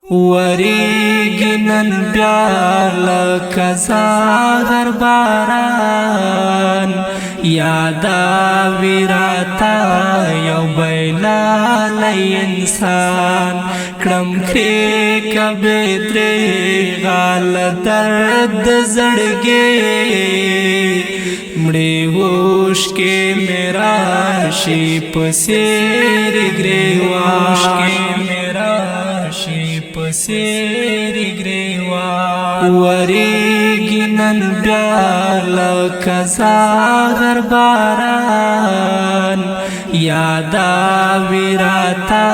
وریږي نن بیا لکه سحر باران یاداوي راته یو بیلالی انسان کړم کرېکه بې درېغه له درد زړګي مړې اوښکې مې راشي په څېرې ګرېوان وریږي نن بیا لکه سحر باران یاداوي راته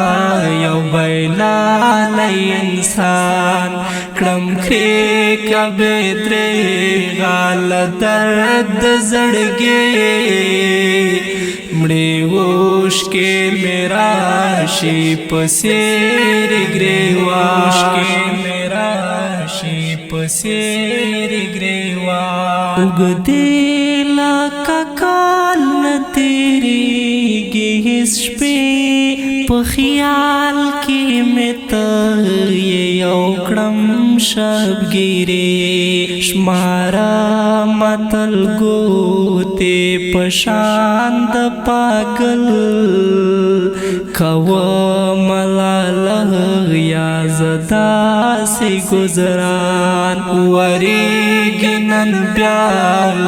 یو بیلالی انسان کړم کرېکه بې درېغه له درد زړګي مړې اوښکې مې راشي په څېرې ګرېوان اوږدې لکه کال نه تېرېږي هېڅ شپې په خیال کې مې ته یو کړم شبګیرې شماره متل ګوتې په شان د پاگل کوه ملاله یا زه داسې ګذران وریږي نن بیا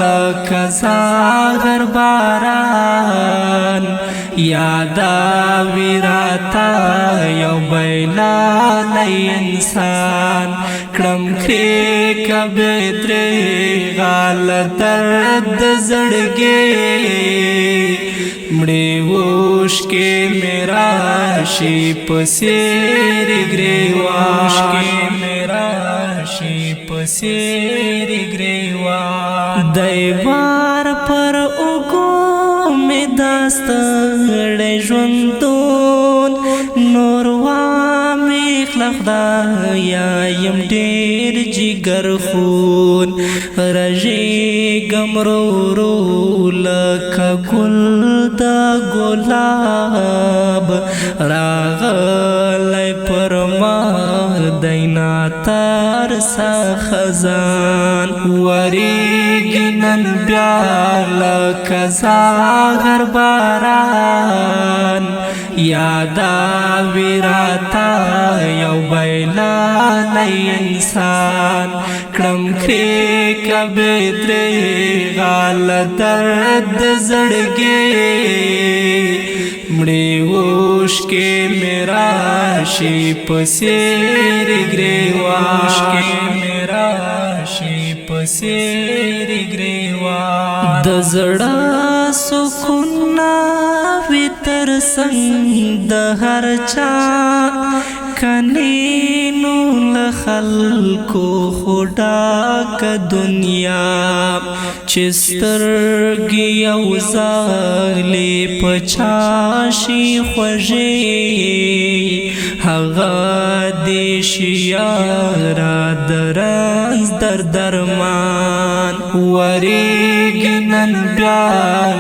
لکه سحر باران یاداوي راته یو بیلالی انسان کړم کرېکه بې درېغه له درد زړګي مړې اوښکې مې راشي په څېرې ګرېوان دی بار پر اوږو مې دا ستړی ژوندون نور وامې خله خدایه یم ډېر جګر خون رژېږم ورو ورو لکه ګل د ګلاب راغلی پر ما دی ناترسه خزان وریږي نن بیا لکه سحر باران یاداوي راته یو بیلالی انسان کړم کرېکه بې درېغه له درد زړګي مړې اوښکې مې راشي په څېرې ګرېوان د زړه سکون وي تر څنګ د هر چا کنینو له خلکو خو ډاکه دنیا چې سترګې او ځالې په چا شي خوږې هغه دې شي یاره د رنځ درمان وریږي نن بیا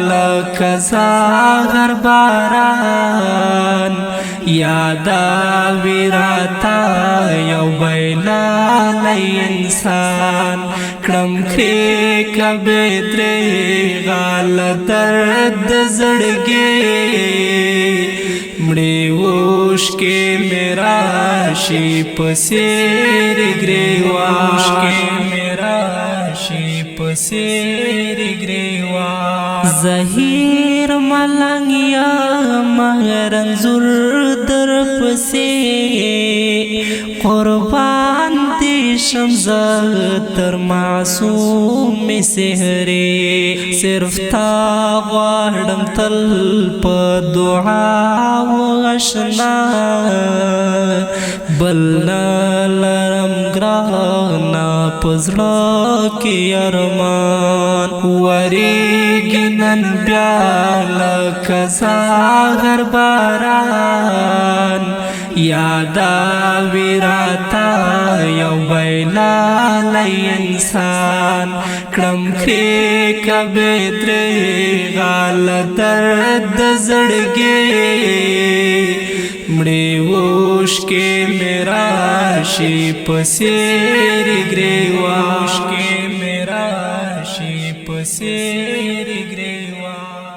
لکه سحر باران یاداوي راته یو بیلالی انسان کړم کرېکه بې درېغه له درد زړګي مړې اوښکې مې راشي په څېرې ګرېوان زهیر ملنګ یم رنځور در پسې قربان دې شم زه تر معصومې سحرې صرف تا غواړم تل په دعاو اشنا بل نه لرم ګرانه په زړه کې ارمان وریږي نن بیا لکه سحر باران یاداوي راته یو بیلالی انسان کړم کرېکه بې درېغه له درد زړګي مړې اوشکې میرا شي پسیر گریوان اوشکې میرا شي پسیر گریوان